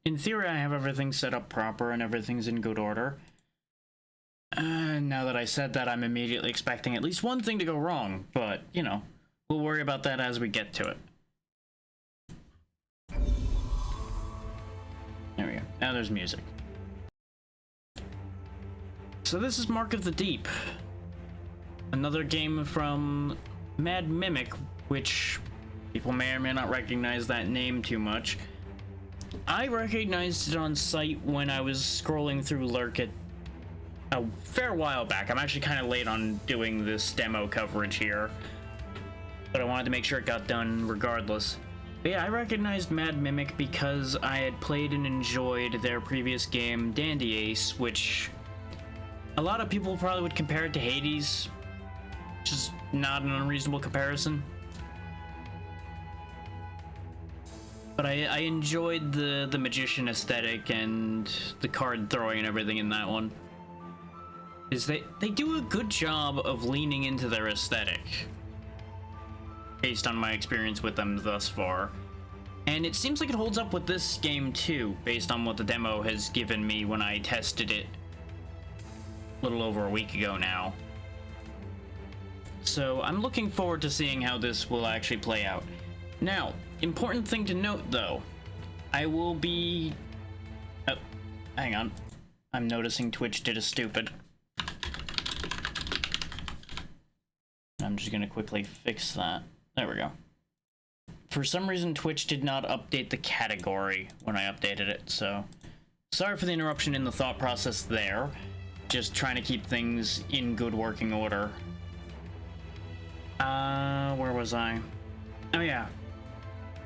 in theory, I have everything set up proper and everything's in good order. Now that I said that, I'm immediately expecting at least one thing to go wrong, but, you know, we'll worry about that as we get to it. There we go. Now there's music. So this is Mark of the Deep. Another game from Mad Mimic, which people may or may not recognize that name too much. I recognized it on site when I was scrolling through Lurkit a fair while back. I'm actually kind of late on doing this demo coverage here, but I wanted to make sure it got done regardless. But yeah, I recognized Mad Mimic because I had played and enjoyed their previous game, Dandy Ace, which a lot of people probably would compare it to Hades, which is not an unreasonable comparison. But I enjoyed the magician aesthetic and the card throwing and everything in that one. Is they do a good job of leaning into their aesthetic, based on my experience with them thus far. And it seems like it holds up with this game too, based on what the demo has given me when I tested it a little over a week ago now. So I'm looking forward to seeing how this will actually play out. Now, important thing to note though, I will be... Oh, hang on. I'm noticing Twitch did a stupid. I'm just gonna quickly fix that. There we go. For some reason, Twitch did not update the category when I updated it, so sorry for the interruption in the thought process there. Just trying to keep things in good working order. Where was I? Oh yeah.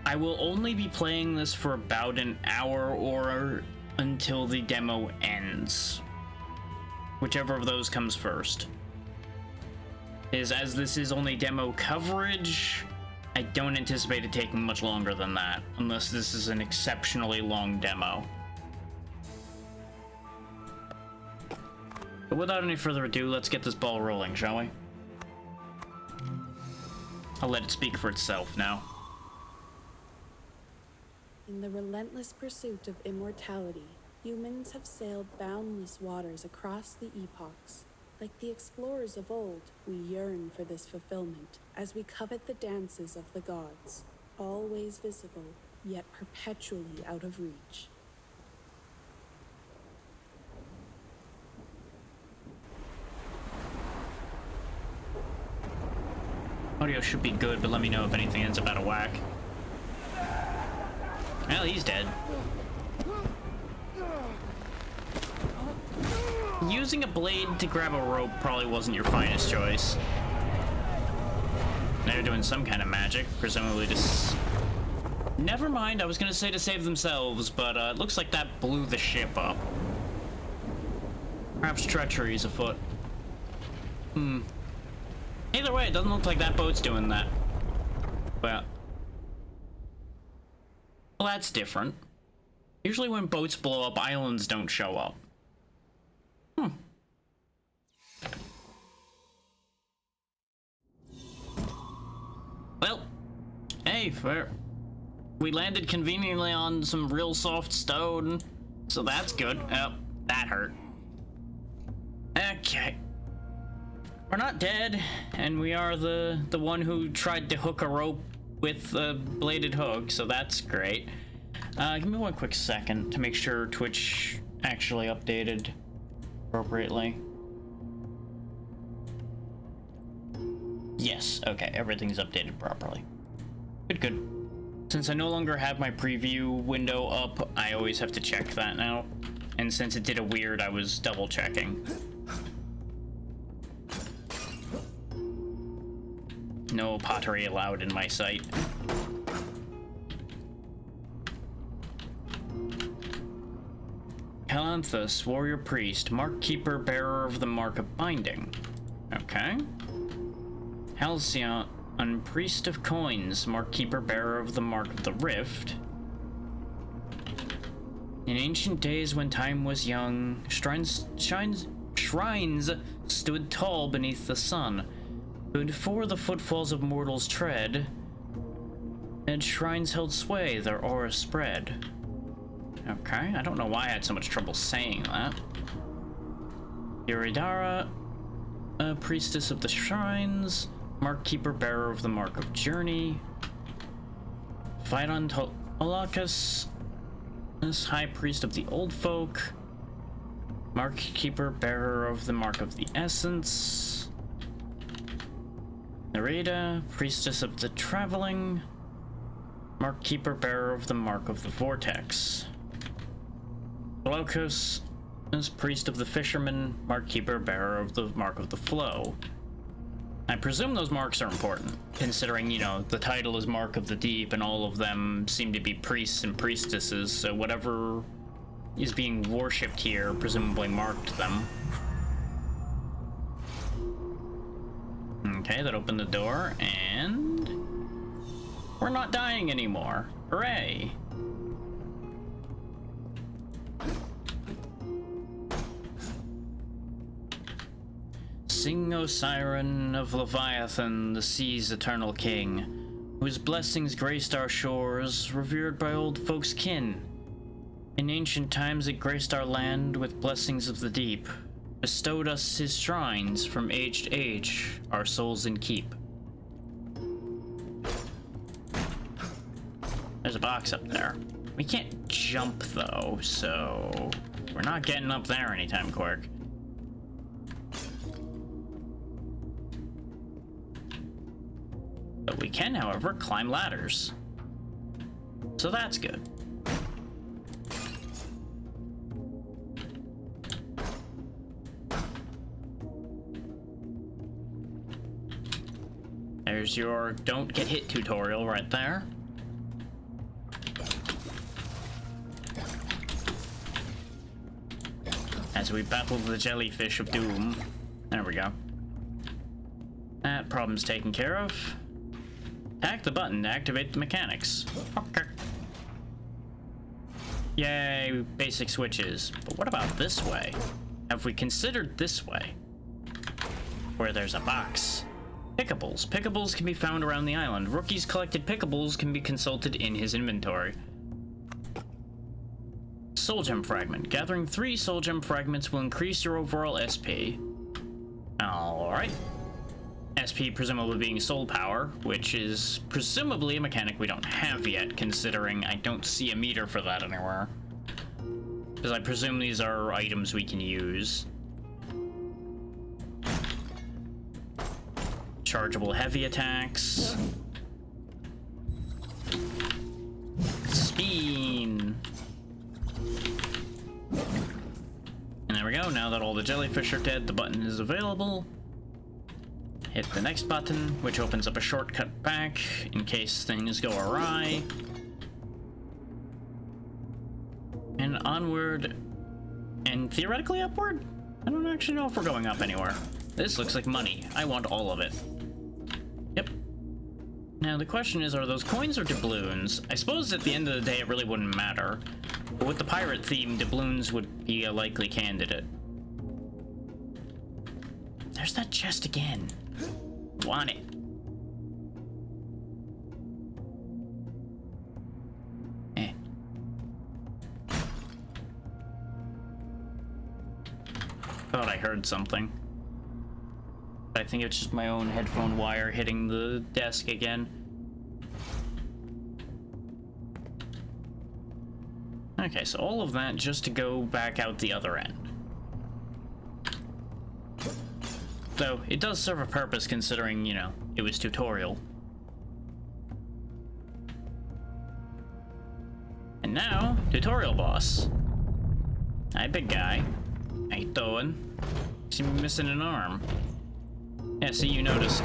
I will only be playing this for about an hour or until the demo ends. Whichever of those comes first. As this is only demo coverage, I don't anticipate it taking much longer than that, unless this is an exceptionally long demo. But without any further ado, let's get this ball rolling, shall we? I'll let it speak for itself now. In the relentless pursuit of immortality, humans have sailed boundless waters across the epochs. Like the explorers of old, we yearn for this fulfillment as we covet the dances of the gods, always visible, yet perpetually out of reach. Audio should be good, but let me know if anything ends up out of whack. Well, he's dead. Using a blade to grab a rope probably wasn't your finest choice. They're doing some kind of magic, presumably to never mind, I was gonna say to save themselves, but it looks like that blew the ship up. Perhaps treachery is afoot. Either way, it doesn't look like that boat's doing that. Well, that's different. Usually when boats blow up, islands don't show up. Well, hey, we landed conveniently on some real soft stone, so that's good. Oh, that hurt. Okay. We're not dead, and we are the one who tried to hook a rope with a bladed hook, so that's great. Give me one quick second to make sure Twitch actually updated appropriately. Yes, okay, everything's updated properly. Good. Since I no longer have my preview window up, I always have to check that now. And since it did a weird, I was double checking. No pottery allowed in my sight. Calanthus, warrior priest, mark keeper, bearer of the mark of binding. Okay. Halcyon, priest of coins, mark keeper, bearer of the mark of the rift. In ancient days when time was young, shrines stood tall beneath the sun. Before the footfalls of mortals tread, and shrines held sway, their aura spread. Okay, I don't know why I had so much trouble saying that. Yuridara, priestess of the shrines, mark keeper, bearer of the mark of journey. Phaidon Tolakas, high priest of the old folk. Mark keeper, bearer of the mark of the essence. Nereda, priestess of the traveling. Mark keeper, bearer of the mark of the vortex. Glaucus is priest of the fisherman, mark keeper, bearer of the mark of the flow. I presume those marks are important, considering, you know, the title is Mark of the Deep and all of them seem to be priests and priestesses, so whatever is being worshipped here presumably marked them. Okay, that opened the door, and we're not dying anymore. Hooray! Sing, O siren of Leviathan, the sea's eternal king, whose blessings graced our shores, revered by old folks' kin. In ancient times it graced our land with blessings of the deep, bestowed us his shrines from age to age, our souls in keep. There's a box up there. We can't jump though, so we're not getting up there anytime quick. But we can, however, climb ladders. So that's good. There's your don't get hit tutorial right there. As we battle the jellyfish of doom. There we go. That problem's taken care of. Tap the button to activate the mechanics. Okay. Yay, basic switches. But what about this way? Have we considered this way? Where there's a box. Pickables. Pickables can be found around the island. Rookie's collected pickables can be consulted in his inventory. Soul Gem Fragment. Gathering 3 Soul Gem Fragments will increase your overall SP. Alright. SP presumably being soul power, which is presumably a mechanic we don't have yet, considering I don't see a meter for that anywhere. Because I presume these are items we can use. Chargeable heavy attacks. Spin. And there we go. Now that all the jellyfish are dead, the button is available. Hit the next button, which opens up a shortcut back in case things go awry. And onward, and theoretically upward? I don't actually know if we're going up anywhere. This looks like money. I want all of it. Yep. Now the question is, are those coins or doubloons? I suppose at the end of the day it really wouldn't matter. But with the pirate theme, doubloons would be a likely candidate. There's that chest again. Want it. Eh. Thought I heard something. I think it's just my own headphone wire hitting the desk again. Okay, so all of that just to go back out the other end. Though, it does serve a purpose considering, you know, it was tutorial. And now, tutorial boss. Hi, big guy. How you doing? Seem missing an arm. Yeah, see, you noticed.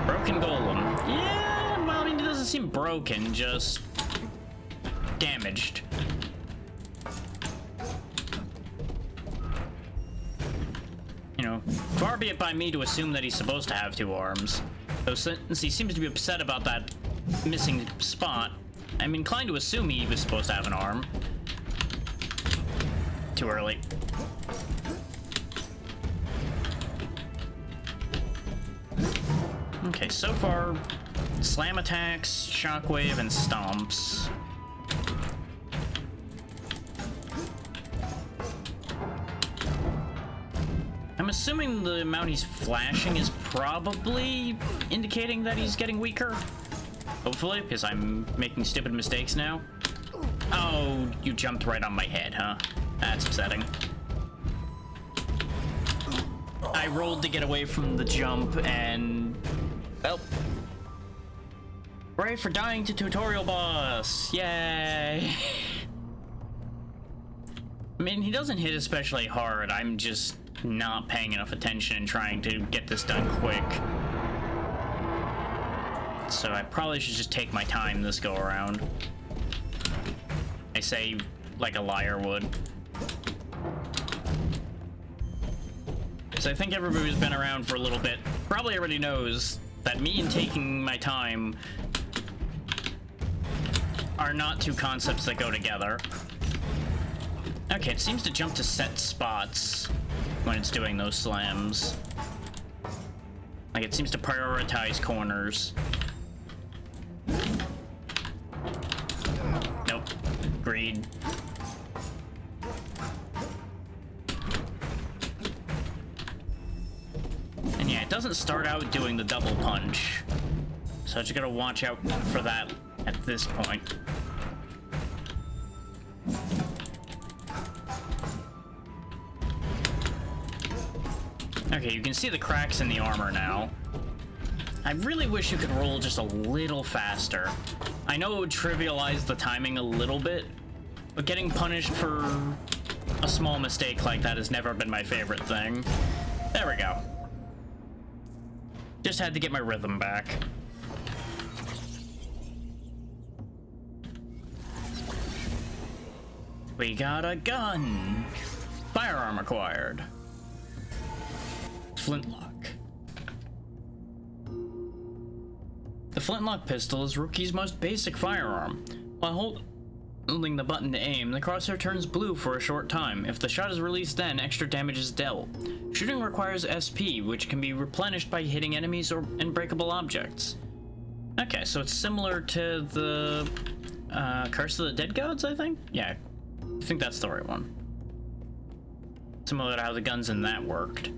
Broken golem. Yeah, well, I mean, it doesn't seem broken, just damaged. You know, far be it by me to assume that he's supposed to have 2 arms. Though since he seems to be upset about that missing spot, I'm inclined to assume he was supposed to have an arm. Too early. Okay, so far, slam attacks, shockwave, and stomps. assuming the amount he's flashing is probably indicating that he's getting weaker. Hopefully, because I'm making stupid mistakes now. Oh, you jumped right on my head, huh? That's upsetting. I rolled to get away from the jump and... well... Hooray for dying to tutorial boss! Yay! I mean, he doesn't hit especially hard. I'm just not paying enough attention and trying to get this done quick. So I probably should just take my time this go around. I say like a liar would. So I think everybody who's been around for a little bit probably already knows that me and taking my time are not two concepts that go together. Okay, it seems to jump to set spots when it's doing those slams. Like, it seems to prioritize corners. Nope. Agreed. And yeah, it doesn't start out doing the double punch. So I just gotta watch out for that at this point. Okay, you can see the cracks in the armor now. I really wish you could roll just a little faster. I know it would trivialize the timing a little bit, but getting punished for a small mistake like that has never been my favorite thing. There we go. Just had to get my rhythm back. We got a gun! Firearm acquired. Flintlock. The flintlock pistol is Rookie's most basic firearm. While holding the button to aim, the crosshair turns blue for a short time. If the shot is released then, extra damage is dealt. Shooting requires SP, which can be replenished by hitting enemies or unbreakable objects. Okay, so it's similar to the Curse of the Dead Gods, I think? Yeah, I think that's the right one. Similar to how the guns in that worked.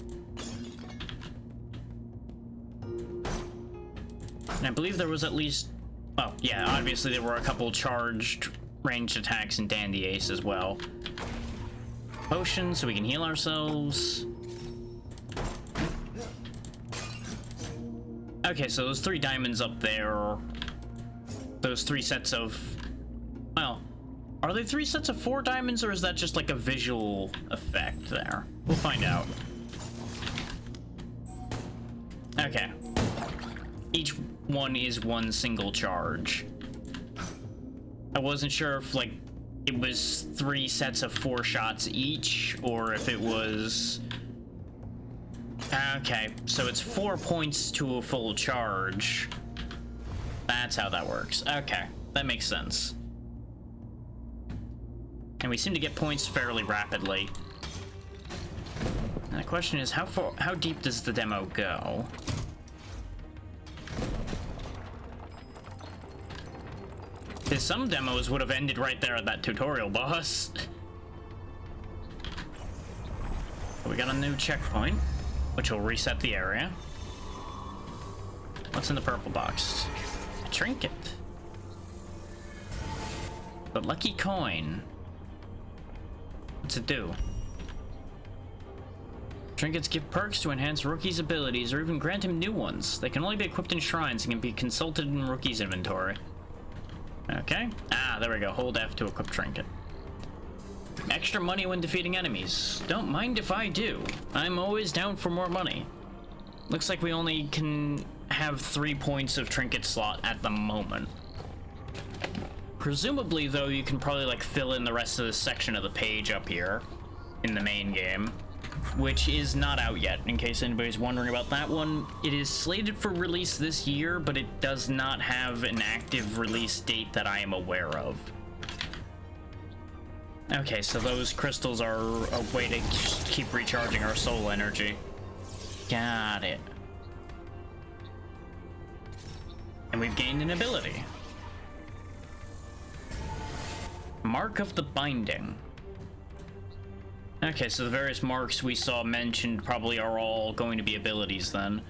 And I believe there was at least... oh, yeah, obviously there were a couple charged ranged attacks in Dandy Ace as well. Potion, so we can heal ourselves. Okay, so those 3 diamonds up there... those 3 sets of... well, are they 3 sets of 4 diamonds, or is that just like a visual effect there? We'll find out. Okay. Each one is 1 single charge. I wasn't sure if, like, it was 3 sets of 4 shots each, or if it was... okay, so it's 4 points to a full charge. That's how that works. Okay, that makes sense. And we seem to get points fairly rapidly. And the question is, how deep does the demo go? Because some demos would have ended right there at that tutorial boss. We got a new checkpoint, which will reset the area. What's in the purple box? A trinket. The lucky coin. What's it do? Trinkets give perks to enhance Rookie's abilities or even grant him new ones. They can only be equipped in shrines and can be consulted in Rookie's inventory. Okay. Ah, there we go. Hold F to equip trinket. Extra money when defeating enemies. Don't mind if I do. I'm always down for more money. Looks like we only can have 3 points of trinket slot at the moment. Presumably, though, you can probably, like, fill in the rest of this section of the page up here in the main game, which is not out yet, in case anybody's wondering about that one. It is slated for release this year, but it does not have an active release date that I am aware of. Okay, so those crystals are a way to keep recharging our soul energy. Got it. And we've gained an ability. Mark of the Binding. Okay, so the various marks we saw mentioned probably are all going to be abilities then.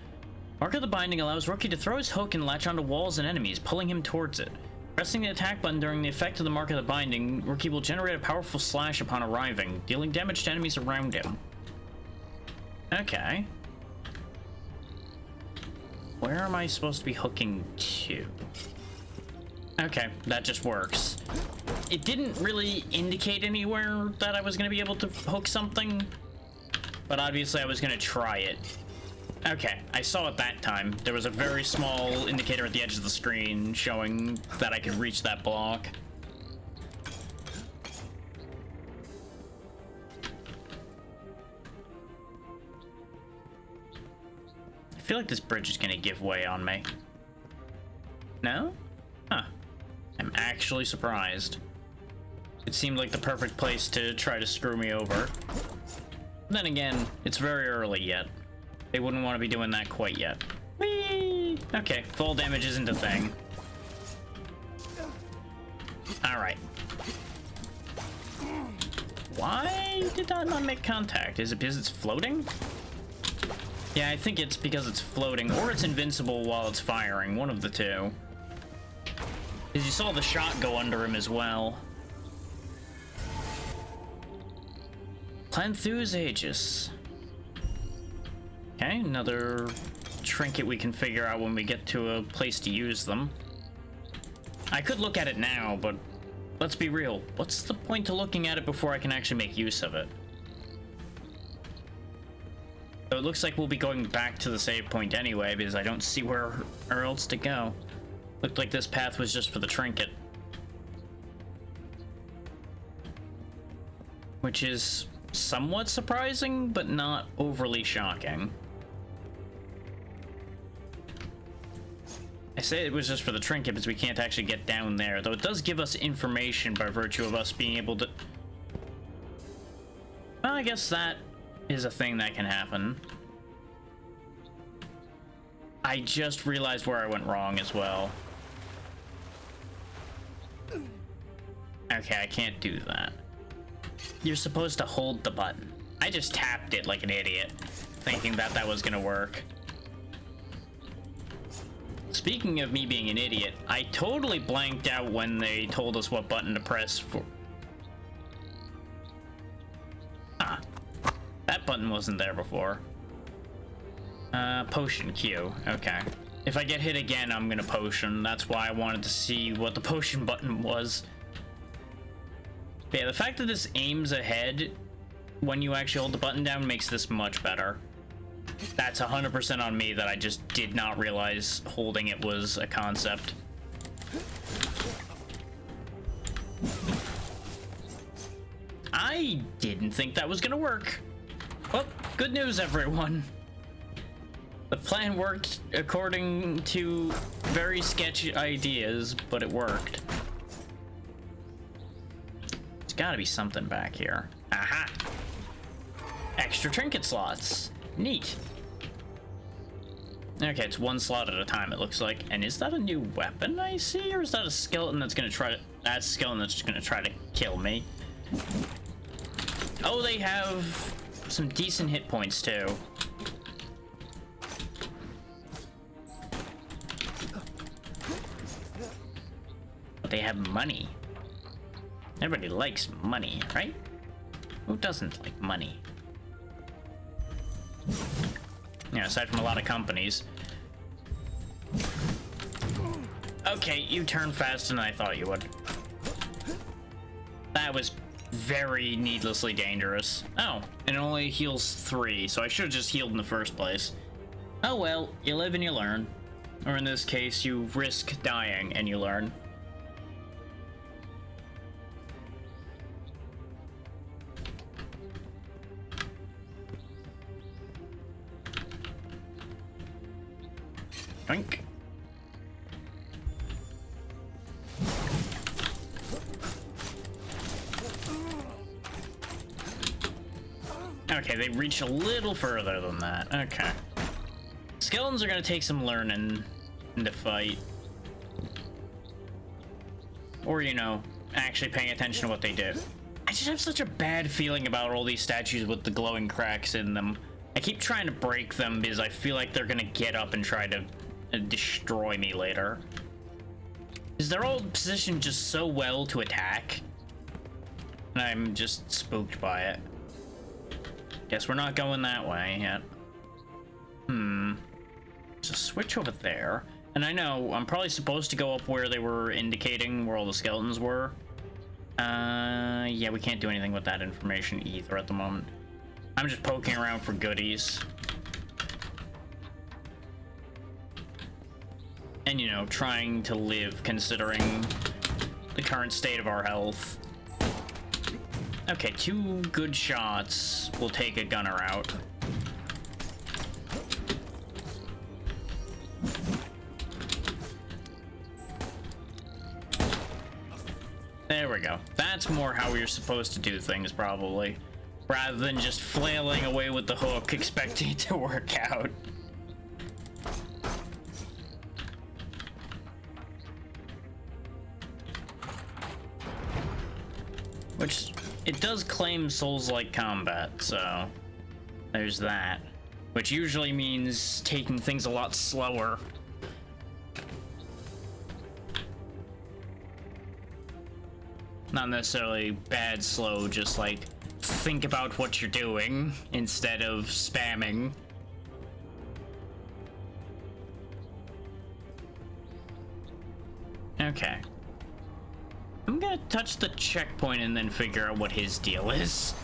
Mark of the Binding allows Rookie to throw his hook and latch onto walls and enemies, pulling him towards it. Pressing the attack button during the effect of the Mark of the Binding, Rookie will generate a powerful slash upon arriving, dealing damage to enemies around him. Okay. Where am I supposed to be hooking to? Okay, that just works. It didn't really indicate anywhere that I was going to be able to hook something, but obviously I was going to try it. Okay, I saw it that time. There was a very small indicator at the edge of the screen showing that I could reach that block. I feel like this bridge is gonna give way on me. No? Huh. I'm actually surprised. It seemed like the perfect place to try to screw me over. Then again, it's very early yet. They wouldn't want to be doing that quite yet. Whee! Okay, fall damage isn't a thing. Alright. Why did that not make contact? Is it because it's floating? Yeah, I think it's because it's floating, or it's invincible while it's firing. One of the two. Because you saw the shot go under him as well. Planthus Aegis. Okay, another trinket we can figure out when we get to a place to use them. I could look at it now, but let's be real. What's the point to looking at it before I can actually make use of it? So it looks like we'll be going back to the save point anyway, because I don't see where else to go. Looked like this path was just for the trinket. Which is somewhat surprising, but not overly shocking. I say it was just for the trinket because we can't actually get down there, though it does give us information by virtue of us being able to... Well, I guess that is a thing that can happen. I just realized where I went wrong as well. Okay, I can't do that. You're supposed to hold the button. I just tapped it like an idiot, thinking that that was gonna work. Speaking of me being an idiot, I totally blanked out when they told us what button to press for. Ah, that button wasn't there before. Potion Q, okay. If I get hit again, I'm gonna potion. That's why I wanted to see what the potion button was. But yeah, the fact that this aims ahead when you actually hold the button down makes this much better. That's 100% on me that I just did not realize holding it was a concept. I didn't think that was gonna work. Well, good news, everyone. The plan worked according to very sketchy ideas, but it worked. There's gotta be something back here. Aha! Extra trinket slots. Neat. Okay, it's one slot at a time, it looks like. And is that a new weapon I see, or is that a skeleton that's gonna try to... That's a skeleton that's just gonna try to kill me. Oh, they have some decent hit points, too. But they have money. Everybody likes money, right? Who doesn't like money? Yeah, aside from a lot of companies. Okay, you turn faster than I thought you would. That was very needlessly dangerous. Oh, and it only heals 3, so I should have just healed in the first place. Oh well, you live and you learn. Or in this case, you risk dying and you learn. Drink. Okay, they reach a little further than that. Okay. Skeletons are gonna take some learning in the fight. Or, you know, actually paying attention to what they do. I just have such a bad feeling about all these statues with the glowing cracks in them. I keep trying to break them because I feel like they're gonna get up and try to destroy me later. Because they're all positioned just so well to attack. And I'm just spooked by it. Guess we're not going that way yet. There's a switch over there. And I know I'm probably supposed to go up where they were indicating where all the skeletons were. Yeah, we can't do anything with that information either at the moment. I'm just poking around for goodies. And, you know, trying to live considering the current state of our health. Okay, 2 good shots will take a gunner out. There we go. That's more how we're supposed to do things, probably. Rather than just flailing away with the hook, expecting it to work out. Which, it does claim Souls-like combat, so there's that. Which usually means taking things a lot slower. Not necessarily bad slow, just like think about what you're doing instead of spamming. Okay. I'm gonna touch the checkpoint and then figure out what his deal is.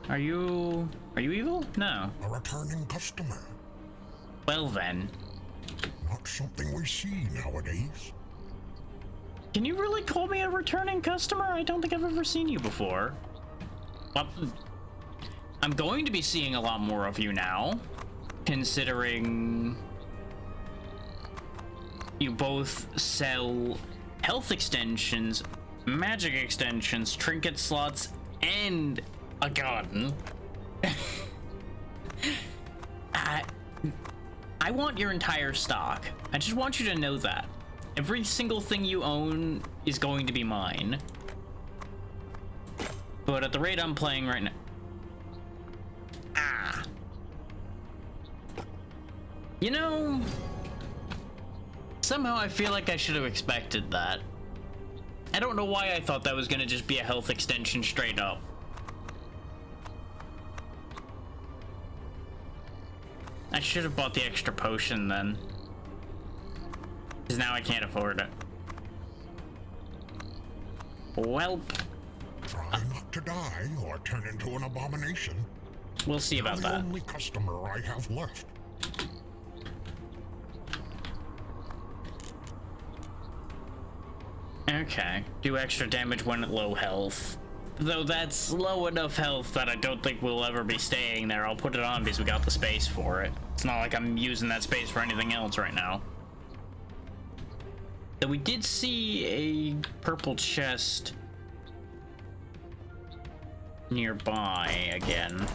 Are you evil? No. A returning customer. Well then. Not something we see nowadays. Can you really call me a returning customer? I don't think I've ever seen you before. Well, I'm going to be seeing a lot more of you now, considering you both sell health extensions, magic extensions, trinket slots, and a garden. I want your entire stock. I just want you to know that. Every single thing you own is going to be mine. But at the rate I'm playing right now... Ah. You know... Somehow I feel like I should have expected that. I don't know why I thought that was gonna just be a health extension straight up. I should have bought the extra potion then. Because now I can't afford it. Welp. Try not to die or turn into an abomination. We'll see about You're that. the only customer I have left. Okay. Do extra damage when at low health. Though that's low enough health that I don't think we'll ever be staying there. I'll put it on because we got the space for it. It's not like I'm using that space for anything else right now. Though we did see a purple chest nearby again.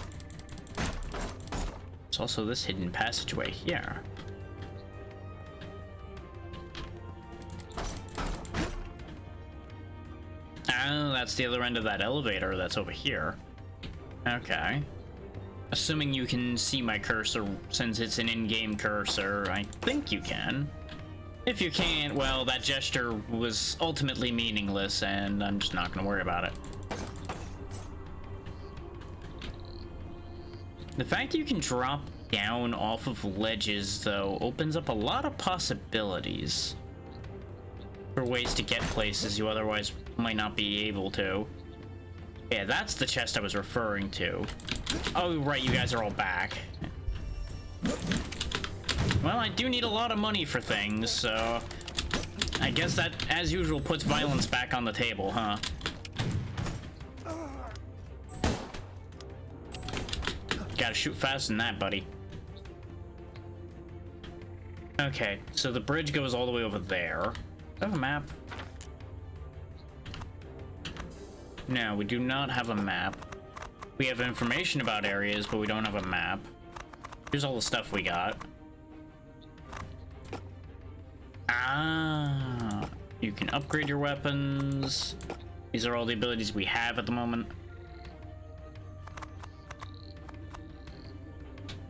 There's also this hidden passageway here. Oh, that's the other end of that elevator that's over here. Okay. Assuming you can see my cursor since it's an in-game cursor, I think you can. If you can't, well, that gesture was ultimately meaningless and I'm just not gonna worry about it. The fact that you can drop down off of ledges, though, opens up a lot of possibilities for ways to get places you otherwise might not be able to. Yeah, that's the chest I was referring to. Oh, right, you guys are all back. Well, I do need a lot of money for things, so I guess that, as usual, puts violence back on the table, huh? Gotta shoot faster than that, buddy. Okay, so the bridge goes all the way over there. Do I have a map? No, we do not have a map. We have information about areas, but we don't have a map. Here's all the stuff we got. Ah. You can upgrade your weapons. These are all the abilities we have at the moment.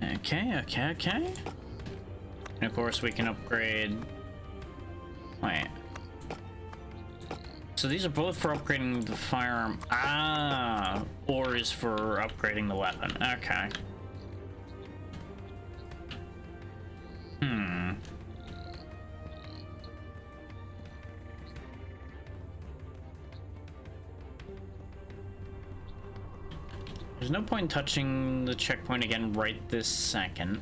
Okay. And of course we can upgrade... Wait. So these are both for upgrading the firearm. Ah! Or is for upgrading the weapon. Okay. There's no point in touching the checkpoint again right this second.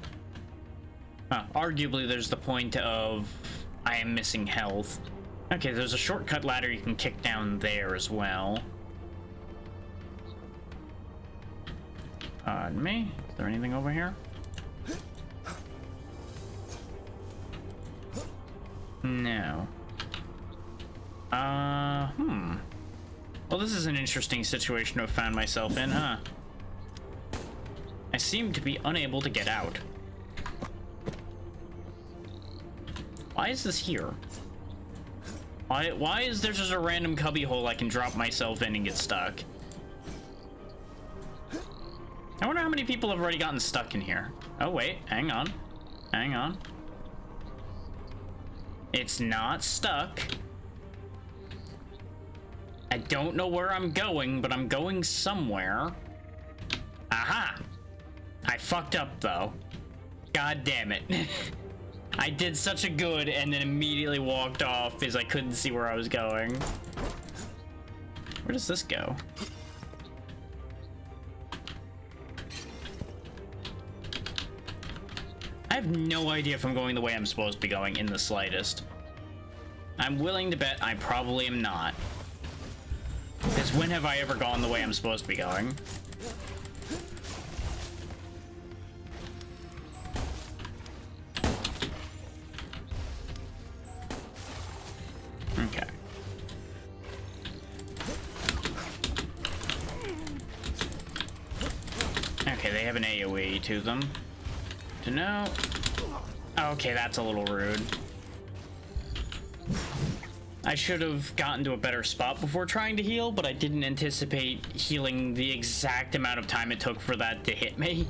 Arguably, there's the point of I am missing health. Okay, there's a shortcut ladder you can kick down there as well. Pardon me? Is there anything over here? No. Well, this is an interesting situation to have found myself in, huh? I seem to be unable to get out. Why is this here? Why is there just a random cubby hole I can drop myself in and get stuck? I wonder how many people have already gotten stuck in here. Oh, wait. Hang on. Hang on. It's not stuck. I don't know where I'm going, but I'm going somewhere. Aha! I fucked up, though. God damn it. I did such a good and then immediately walked off because I couldn't see where I was going. Where does this go? I have no idea if I'm going the way I'm supposed to be going in the slightest. I'm willing to bet I probably am not. Because when have I ever gone the way I'm supposed to be going? Okay. Okay, they have an AoE to them. To know. Okay, that's a little rude. I should have gotten to a better spot before trying to heal, but I didn't anticipate healing the exact amount of time it took for that to hit me.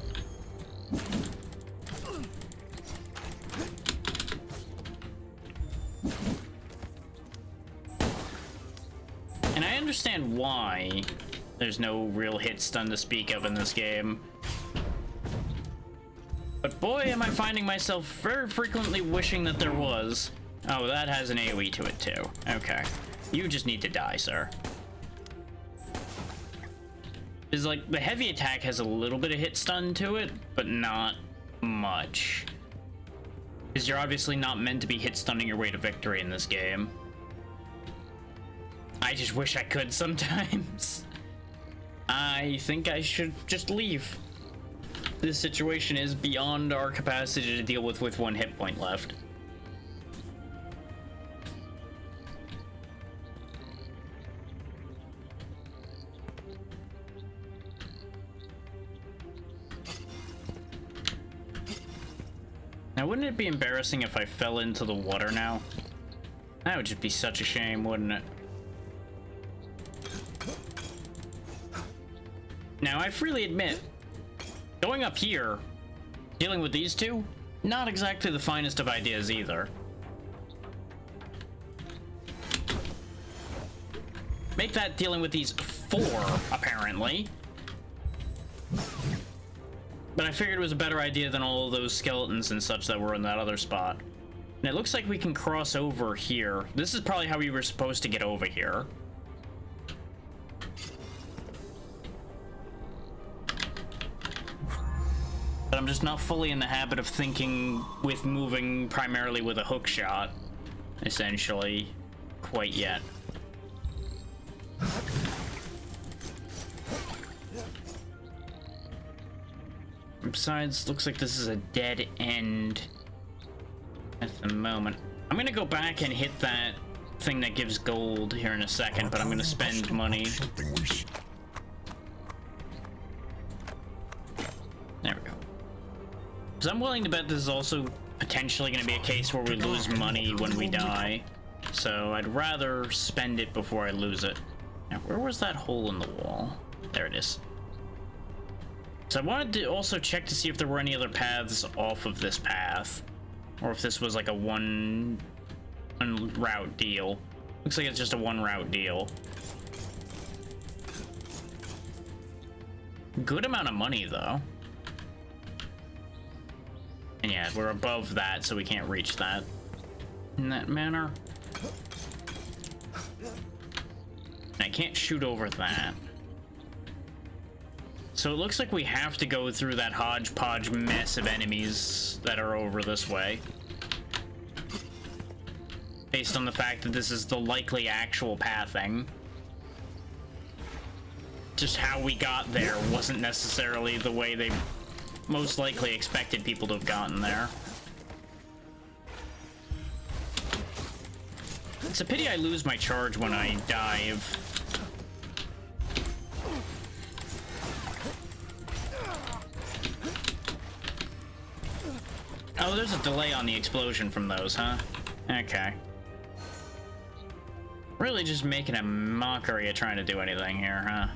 And I understand why there's no real hit stun to speak of in this game. But boy, am I finding myself very frequently wishing that there was. Oh, that has an AoE to it too. Okay. You just need to die, sir. It's like, the heavy attack has a little bit of hit stun to it, but not much. Because you're obviously not meant to be hit stunning your way to victory in this game. I just wish I could sometimes. I think I should just leave. This situation is beyond our capacity to deal with one hit point left. Now, wouldn't it be embarrassing if I fell into the water now? That would just be such a shame, wouldn't it? Now, I freely admit, going up here, dealing with these two, not exactly the finest of ideas either. Make that dealing with these 4, apparently. But I figured it was a better idea than all of those skeletons and such that were in that other spot. And it looks like we can cross over here. This is probably how we were supposed to get over here. But I'm just not fully in the habit of thinking with moving primarily with a hook shot, essentially, quite yet. Besides, looks like this is a dead end at the moment. I'm gonna go back and hit that thing that gives gold here in a second, but I'm gonna spend money. There we go. Because I'm willing to bet this is also potentially gonna be a case where we lose money when we die. So I'd rather spend it before I lose it. Now, where was that hole in the wall? There it is. So I wanted to also check to see if there were any other paths off of this path, or if this was like a one route deal. Looks like it's just a one route deal. Good amount of money though. And yeah, we're above that, so we can't reach that in that manner. And I can't shoot over that. So it looks like we have to go through that hodgepodge mess of enemies that are over this way. Based on the fact that this is the likely actual pathing. Just how we got there wasn't necessarily the way they most likely expected people to have gotten there. It's a pity I lose my charge when I dive. Oh, there's a delay on the explosion from those, huh? Okay. Really just making a mockery of trying to do anything here, huh?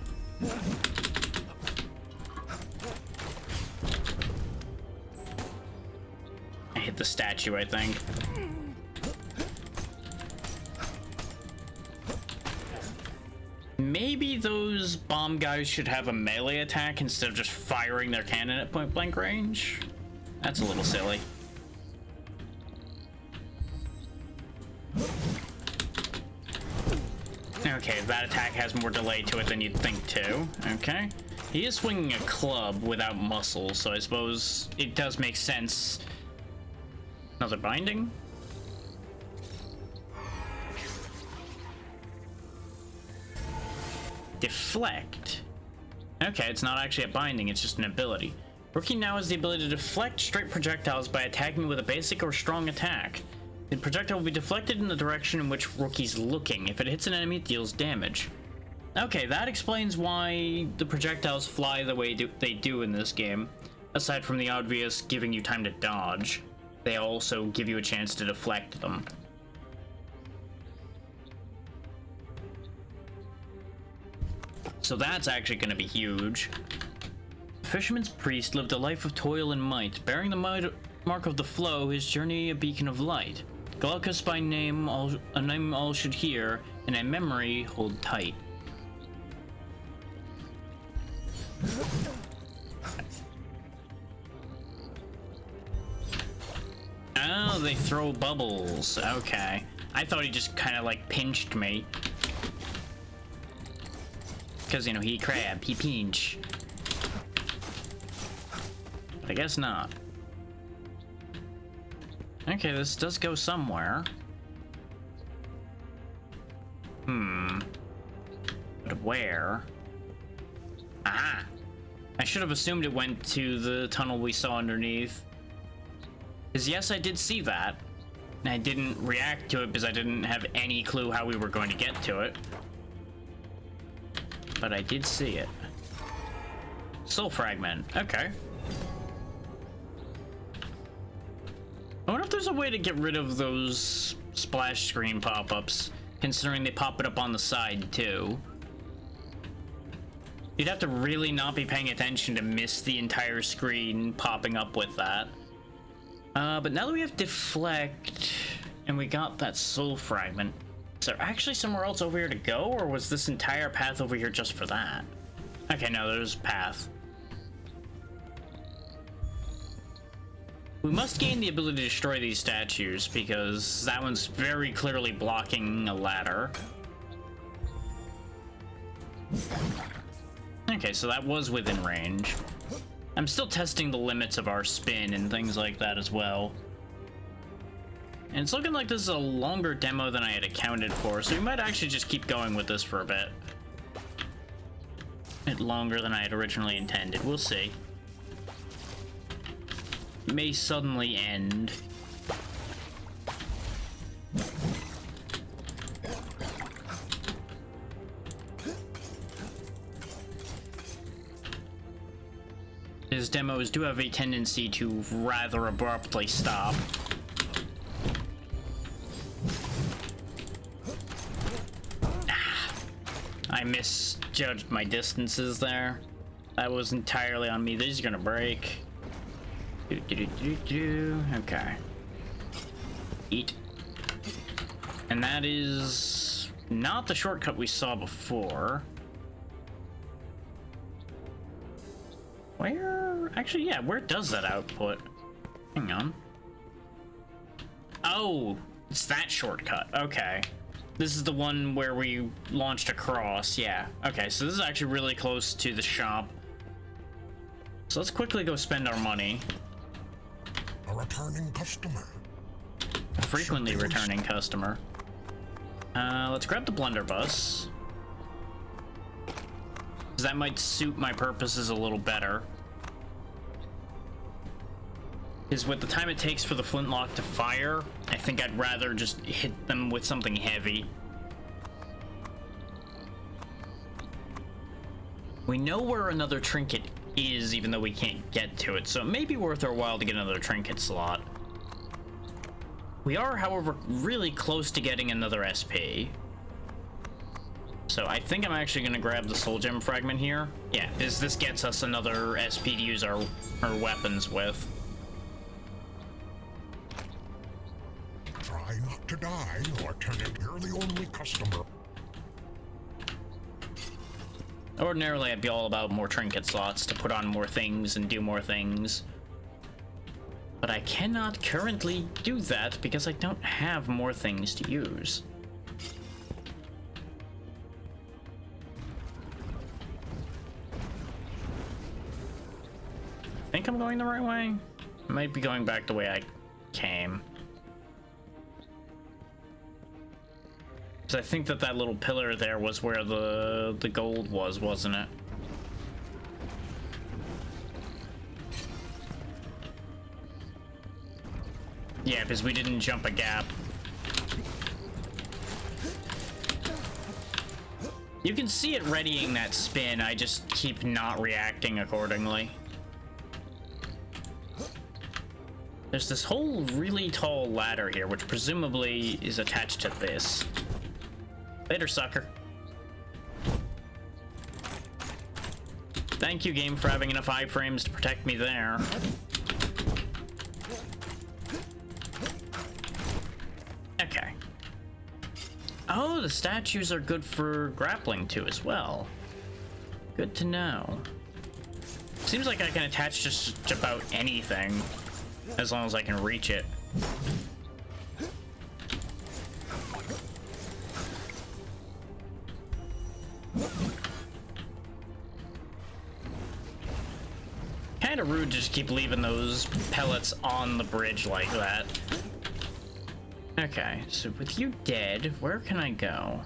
I hit the statue, I think. Maybe those bomb guys should have a melee attack instead of just firing their cannon at point blank range. That's a little silly. Okay, that attack has more delay to it than you'd think too. Okay. He is swinging a club without muscle, so I suppose it does make sense. Another binding? Deflect. Okay, it's not actually a binding, it's just an ability. Rookie now has the ability to deflect straight projectiles by attacking with a basic or strong attack. The projectile will be deflected in the direction in which Rookie's looking. If it hits an enemy, it deals damage. Okay, that explains why the projectiles fly the way they do in this game. Aside from the obvious giving you time to dodge, they also give you a chance to deflect them. So that's actually going to be huge. The fisherman's priest lived a life of toil and might, bearing the mark of the flow, his journey a beacon of light. Glaucus by name, a name all should hear, and a memory hold tight. Oh, they throw bubbles. Okay. I thought he just kind of like pinched me. Because, you know, he crab, he pinch. But I guess not. Okay, this does go somewhere. But where? Aha! I should have assumed it went to the tunnel we saw underneath. Because yes, I did see that. And I didn't react to it because I didn't have any clue how we were going to get to it. But I did see it. Soul fragment. Okay. I wonder if there's a way to get rid of those splash screen pop-ups, considering they pop it up on the side too. You'd have to really not be paying attention to miss the entire screen popping up with that. But now that we have deflect and we got that soul fragment, is there actually somewhere else over here to go, or was this entire path over here just for that? Okay, no, there's a path. We must gain the ability to destroy these statues, because that one's very clearly blocking a ladder. Okay, so that was within range. I'm still testing the limits of our spin and things like that as well. And it's looking like this is a longer demo than I had accounted for, so we might actually just keep going with this for a bit. A bit longer than I had originally intended. We'll see. It may suddenly end. His demos do have a tendency to rather abruptly stop. I misjudged my distances there. That was entirely on me. These are gonna break. Okay. Eat. And that is not the shortcut we saw before. Where? Actually, yeah, where does that output? Hang on. Oh, it's that shortcut. Okay. This is the one where we launched across. Yeah. Okay, so this is actually really close to the shop. So let's quickly go spend our money. A returning customer. A frequently returning customer. Let's grab the blunderbuss. That might suit my purposes a little better. Because with the time it takes for the flintlock to fire, I think I'd rather just hit them with something heavy. We know where another trinket is, even though we can't get to it, so it may be worth our while to get another trinket slot. We are, however, really close to getting another SP. So I think I'm actually going to grab the soul gem fragment here. Yeah, this gets us another SP to use our weapons with. Try not to die or turn into you're the only customer. Ordinarily, I'd be all about more trinket slots to put on more things and do more things. But I cannot currently do that because I don't have more things to use. I think I'm going the right way. I might be going back the way I came. Because I think that little pillar there was where the gold was, wasn't it? Yeah, because we didn't jump a gap. You can see it readying that spin, I just keep not reacting accordingly. There's this whole really tall ladder here, which presumably is attached to this. Later, sucker. Thank you, game, for having enough iframes to protect me there. Okay. Oh, the statues are good for grappling too as well. Good to know. Seems like I can attach just about anything as long as I can reach it. Kind of rude to just keep leaving those pellets on the bridge like that. Okay, so with you dead, where can I go?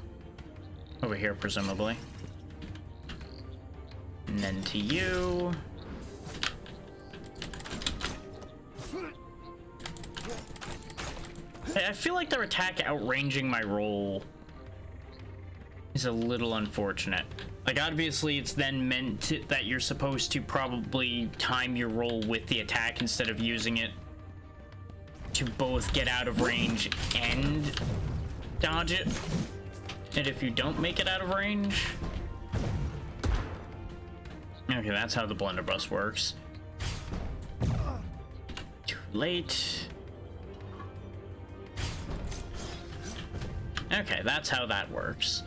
Over here, presumably. And then to you. I feel like their attack outranging my roll is a little unfortunate. Like, obviously, it's then meant that you're supposed to probably time your roll with the attack instead of using it to both get out of range and dodge it. And if you don't make it out of range... Okay, that's how the blunderbuss works. Too late. Okay, that's how that works.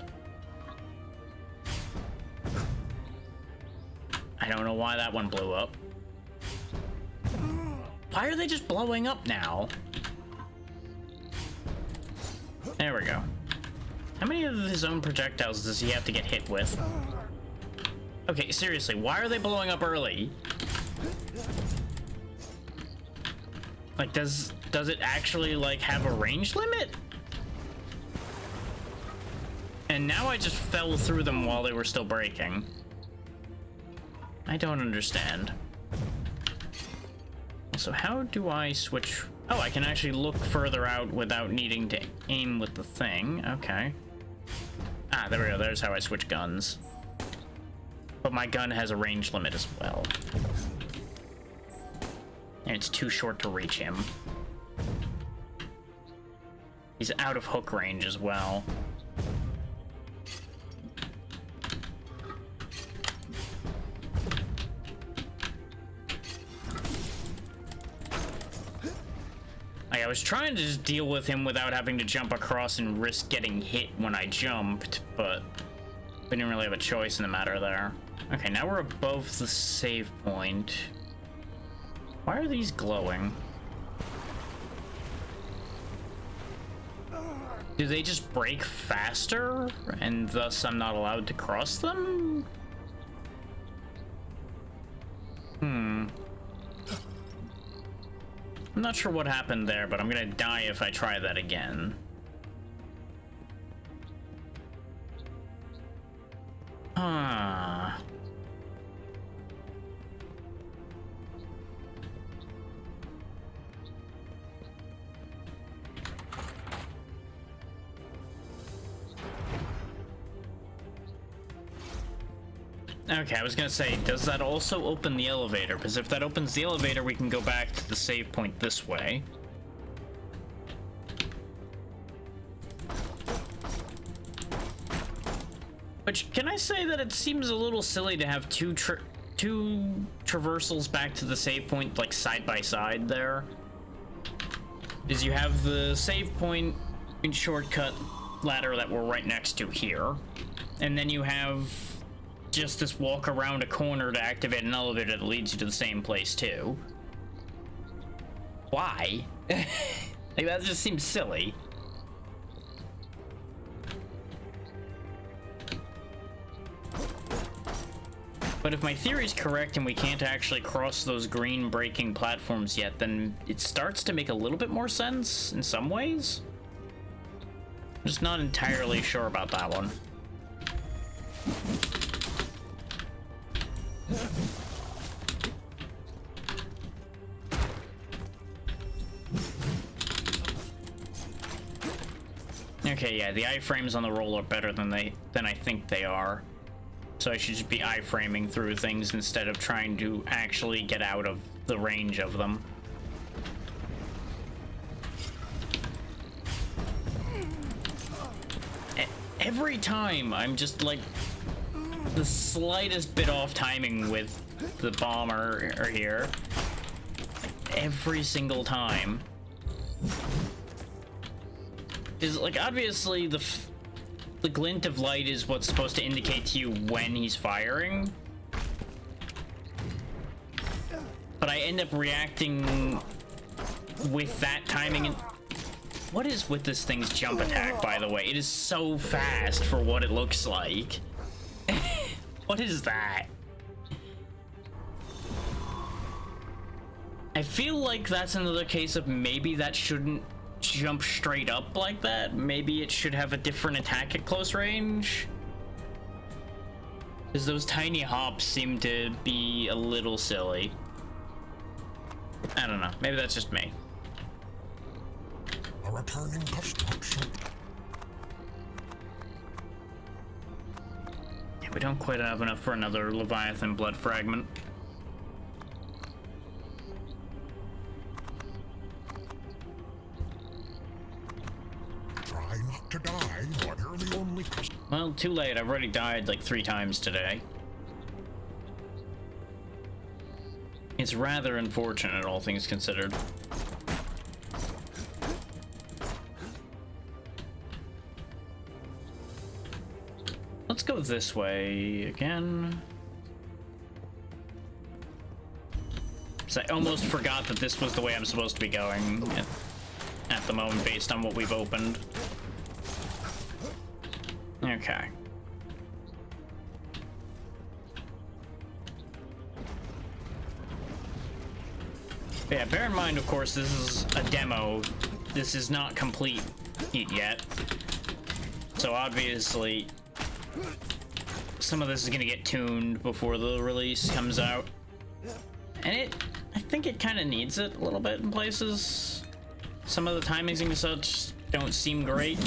I don't know why that one blew up. Why are they just blowing up now? There we go. How many of his own projectiles does he have to get hit with? Okay, seriously, why are they blowing up early? Like, does it actually, like, have a range limit? And now I just fell through them while they were still breaking. I don't understand. So how do I switch? Oh, I can actually look further out without needing to aim with the thing. Okay. Ah, there we go. There's how I switch guns. But my gun has a range limit as well. And it's too short to reach him. He's out of hook range as well. was trying to just deal with him without having to jump across and risk getting hit when I jumped, but we didn't really have a choice in the matter there. Okay, now we're above the save point. Why are these glowing? Do they just break faster, and thus I'm not allowed to cross them? I'm not sure what happened there, but I'm gonna die if I try that again. Huh. Okay, I was gonna say, does that also open the elevator? Because if that opens the elevator, we can go back to the save point this way. Which, can I say that it seems a little silly to have two traversals back to the save point, like, side by side there? Is you have the save point and shortcut ladder that we're right next to here, and then you have just this walk around a corner to activate an elevator that leads you to the same place too. Why? Like, that just seems silly. But if my theory is correct and we can't actually cross those green braking platforms yet, then it starts to make a little bit more sense in some ways. I'm just not entirely sure about that one. Okay, yeah, the iframes on the roll are better than I think they are. So I should just be iframing through things instead of trying to actually get out of the range of them. Every time I'm just like the slightest bit off timing with the bomber or here. Every single time. Is like, obviously the glint of light is what's supposed to indicate to you when he's firing. But I end up reacting with that timing. And what is with this thing's jump attack, by the way? It is so fast for what it looks like. What is that? I feel like that's another case of maybe that shouldn't jump straight up like that. Maybe it should have a different attack at close range. Because those tiny hops seem to be a little silly. I don't know. Maybe that's just me. A returning construction. Yeah, we don't quite have enough for another Leviathan blood fragment. Try not to die, or you're the only customer. Well, too late. I've already died like 3 times today. It's rather unfortunate, all things considered. Let's go this way again. So I almost forgot that this was the way I'm supposed to be going at the moment based on what we've opened. Okay. But yeah, bear in mind, of course, this is a demo. This is not complete yet. So obviously, some of this is gonna get tuned before the release comes out. And I think it kind of needs it a little bit in places. Some of the timings and such don't seem great.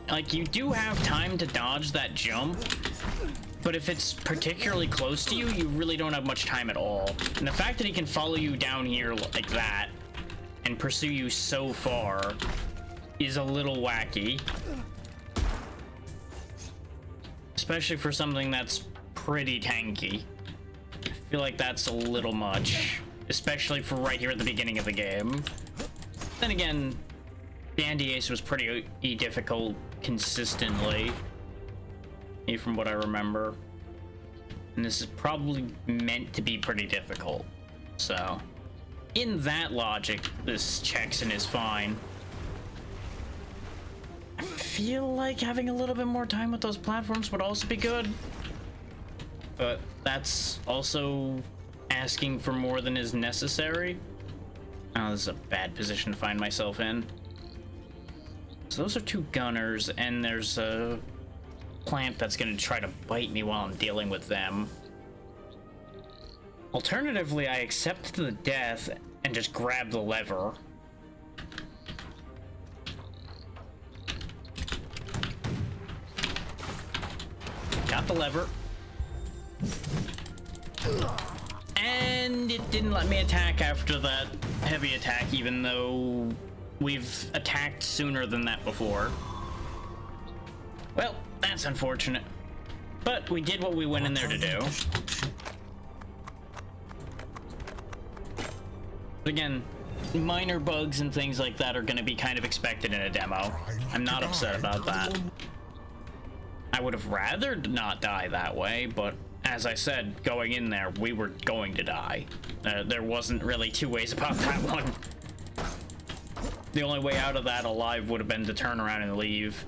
Like, you do have time to dodge that jump, but if it's particularly close to you, you really don't have much time at all. And the fact that he can follow you down here like that and pursue you so far is a little wacky. Especially for something that's pretty tanky. I feel like that's a little much, especially for right here at the beginning of the game. Then again, the Anti-Ace was pretty difficult consistently, from what I remember. And this is probably meant to be pretty difficult. So, in that logic, this checks and is fine. I feel like having a little bit more time with those platforms would also be good. But that's also asking for more than is necessary. Oh, this is a bad position to find myself in. So those are two gunners, and there's a plant that's gonna try to bite me while I'm dealing with them. Alternatively, I accept the death and just grab the lever. Got the lever. And it didn't let me attack after that heavy attack, even though we've attacked sooner than that before. Well, that's unfortunate. But we did what we went in there to do. But again, minor bugs and things like that are going to be kind of expected in a demo. I'm not upset about that. I would have rather not die that way, but as I said, going in there, we were going to die. There wasn't really two ways about that one. The only way out of that alive would have been to turn around and leave.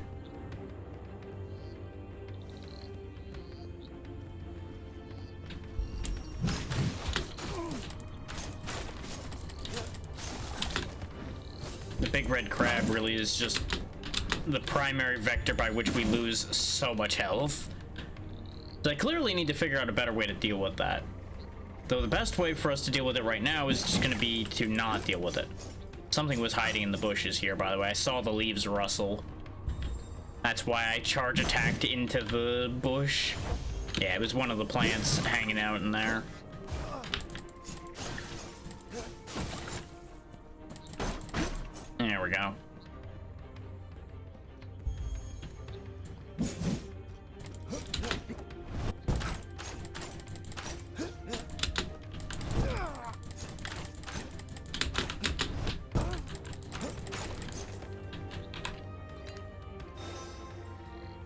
The big red crab really is just the primary vector by which we lose so much health. So I clearly need to figure out a better way to deal with that. Though the best way for us to deal with it right now is just going to be to not deal with it. Something was hiding in the bushes here, by the way. I saw the leaves rustle. That's why I charge attacked into the bush. Yeah, it was one of the plants hanging out in there. There we go.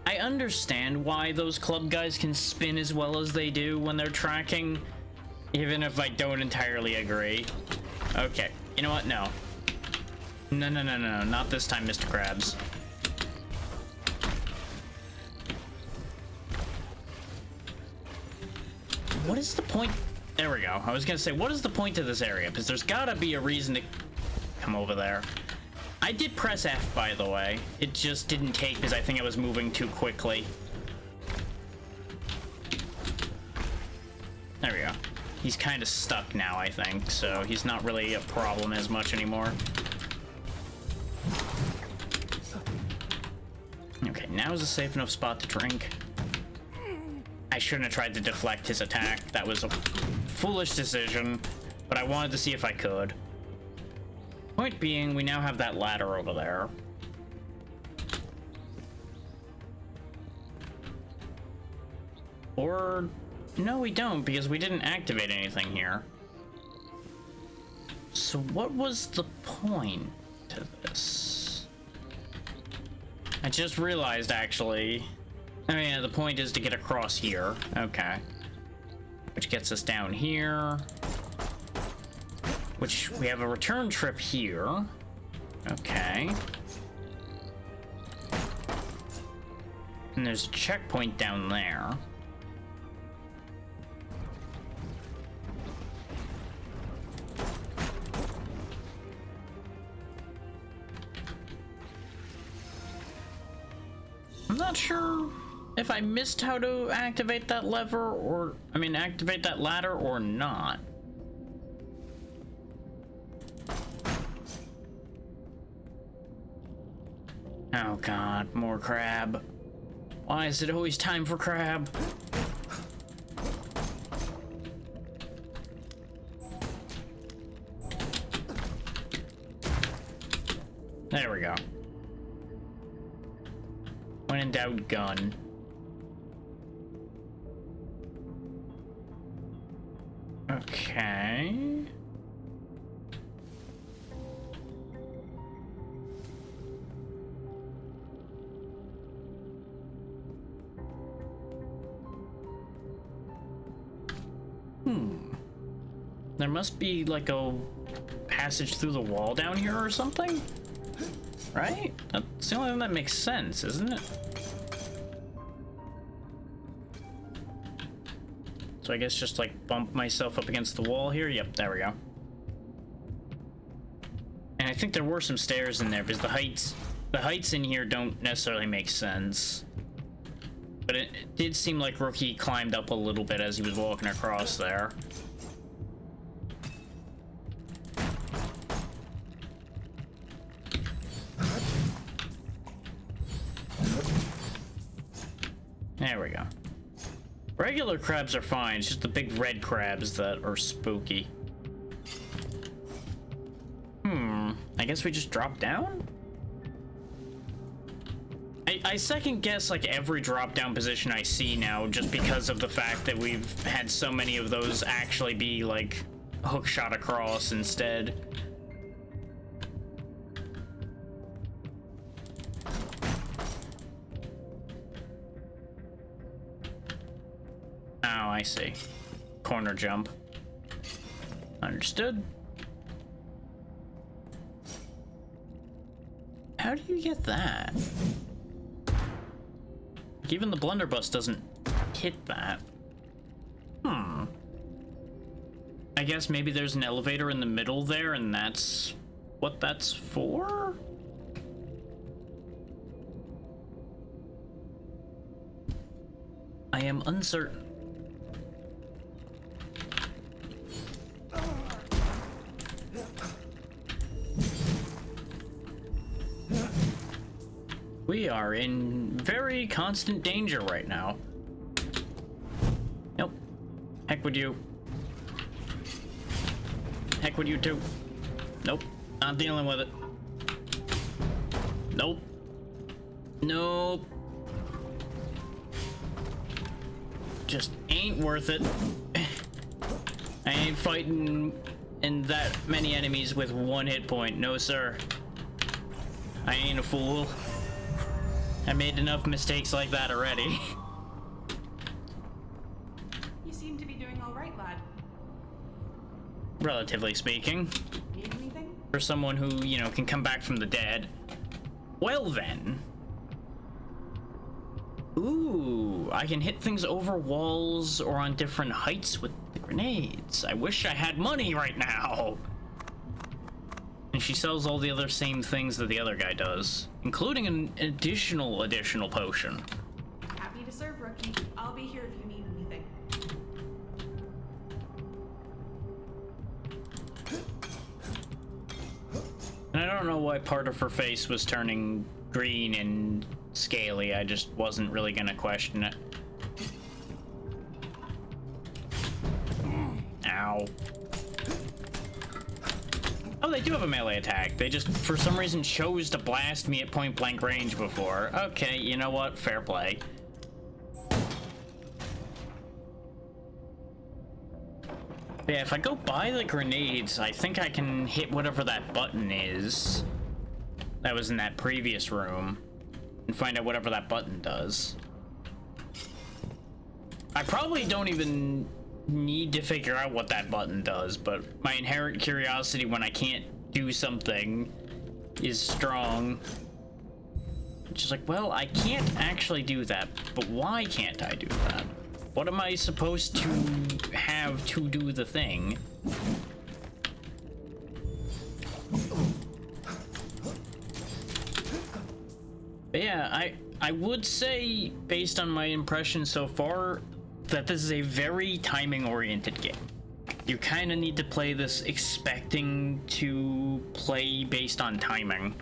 I understand why those club guys can spin as well as they do when they're tracking, even if I don't entirely agree. Okay, you know what? No. No, no, no, no, not this time, Mr. Krabs. What is the point? There we go. I was gonna say, what is the point of this area? Because there's gotta be a reason to come over there. I did press F, by the way. It just didn't take because I think I was moving too quickly. There we go. He's kind of stuck now, I think, so he's not really a problem as much anymore. Okay, now is a safe enough spot to drink. I shouldn't have tried to deflect his attack. That was a foolish decision, but I wanted to see if I could. Point being, we now have that ladder over there. Or, no, we don't, because we didn't activate anything here. So what was the point to this? I just realized, actually. Oh yeah, the point is to get across here. Okay. Which gets us down here. Which, we have a return trip here. Okay. And there's a checkpoint down there. I'm not sure if I missed how to activate that lever or, I mean, activate that ladder or not. Oh god, more crab. Why is it always time for crab? There we go. When in doubt, gun. Okay. There must be like a passage through the wall down here or something, right? That's the only thing that makes sense, isn't it? So I guess just like bump myself up against the wall here. Yep, there we go. And I think there were some stairs in there because the heights in here don't necessarily make sense. But it did seem like Rookie climbed up a little bit as he was walking across there. There we go. Regular crabs are fine, it's just the big red crabs that are spooky. I guess we just drop down? I second guess like every drop down position I see now just because of the fact that we've had so many of those actually be like hook shot across instead. Oh, I see. Corner jump. Understood. How do you get that? Even the blunderbuss doesn't hit that. I guess maybe there's an elevator in the middle there, and that's what that's for? I am uncertain. We are in very constant danger right now. Nope. Heck with you. Heck with you too. Nope. Not dealing with it. Nope. Nope. Just ain't worth it. I ain't fighting in that many enemies with one hit point. No, sir. I ain't a fool. I made enough mistakes like that already. You seem to be doing all right, lad. Relatively speaking. Need anything? For someone who, you know, can come back from the dead. Well then. Ooh, I can hit things over walls or on different heights with the grenades. I wish I had money right now. And she sells all the other same things that the other guy does, including an additional potion. Happy to serve, Rookie. I'll be here if you need anything. And I don't know why part of her face was turning green and scaly. I just wasn't really gonna question it. Ow. Oh, they do have a melee attack. They just, for some reason, chose to blast me at point blank range before. Okay, you know what? Fair play. But yeah, if I go by the grenades, I think I can hit whatever that button is that was in that previous room and find out whatever that button does. I probably don't even need to figure out what that button does, but my inherent curiosity when I can't do something is strong. Which is like, well, I can't actually do that, but why can't I do that? What am I supposed to have to do the thing? But yeah, I would say, based on my impression so far, that this is a very timing-oriented game. You kind of need to play this expecting to play based on timing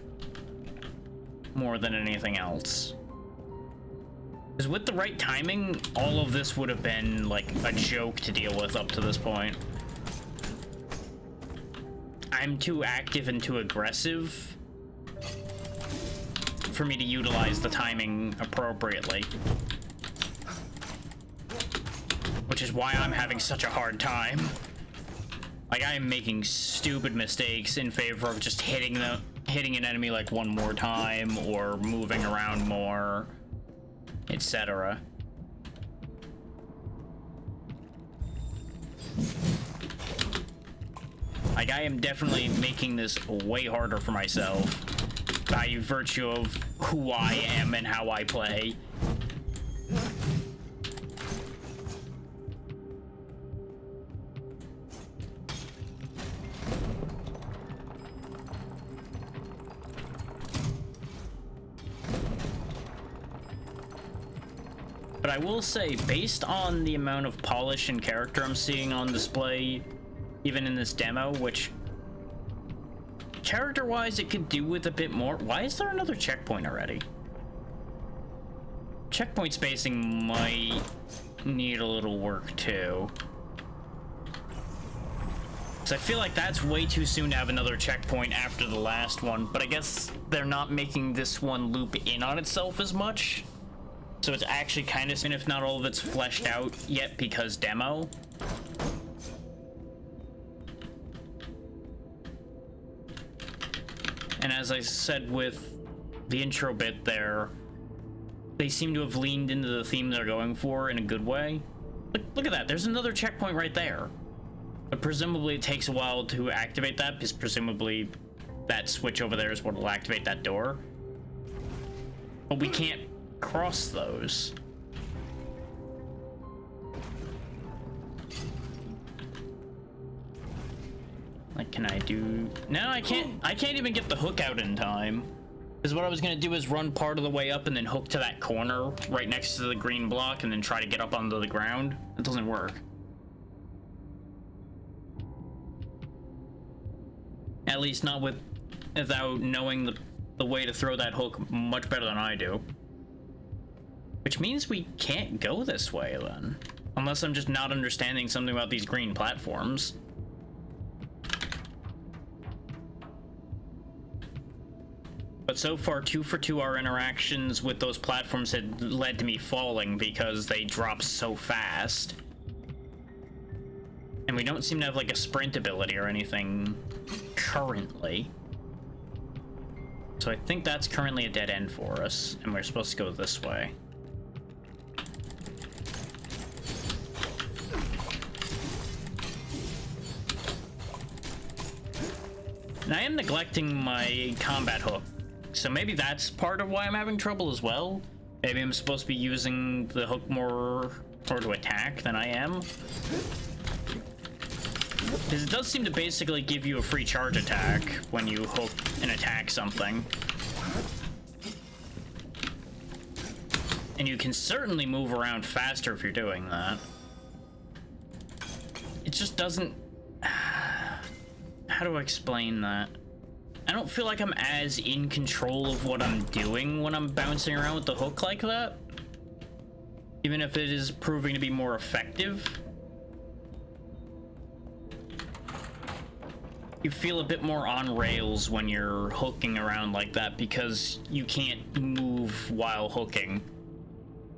more than anything else. Because with the right timing, all of this would have been like a joke to deal with up to this point. I'm too active and too aggressive for me to utilize the timing appropriately. Which is why I'm having such a hard time. Like, I am making stupid mistakes in favor of just hitting an enemy like one more time or moving around more, etc. Like, I am definitely making this way harder for myself by virtue of who I am and how I play. But I will say, based on the amount of polish and character I'm seeing on display, even in this demo, which character-wise it could do with a bit more. Why is there another checkpoint already? Checkpoint spacing might need a little work too. So I feel like that's way too soon to have another checkpoint after the last one, but I guess they're not making this one loop in on itself as much. So it's actually kind of, and if not all of it's fleshed out yet because demo. And as I said with the intro bit there, they seem to have leaned into the theme they're going for in a good way. Look at that, there's another checkpoint right there. But presumably it takes a while to activate that, because presumably that switch over there is what will activate that door. But we can't cross those. Like, can I do... No, I can't even get the hook out in time. Because what I was gonna do is run part of the way up and then hook to that corner right next to the green block and then try to get up onto the ground. It doesn't work. At least not without knowing the way to throw that hook much better than I do. Which means we can't go this way then. Unless I'm just not understanding something about these green platforms. But so far, 2 for 2, our interactions with those platforms had led to me falling because they drop so fast. And we don't seem to have like a sprint ability or anything currently. So I think that's currently a dead end for us, and we're supposed to go this way. And I am neglecting my combat hook. So maybe that's part of why I'm having trouble as well. Maybe I'm supposed to be using the hook more to attack than I am. Because it does seem to basically give you a free charge attack when you hook and attack something. And you can certainly move around faster if you're doing that. It just doesn't... How do I explain that? I don't feel like I'm as in control of what I'm doing when I'm bouncing around with the hook like that. Even if it is proving to be more effective. You feel a bit more on rails when you're hooking around like that because you can't move while hooking.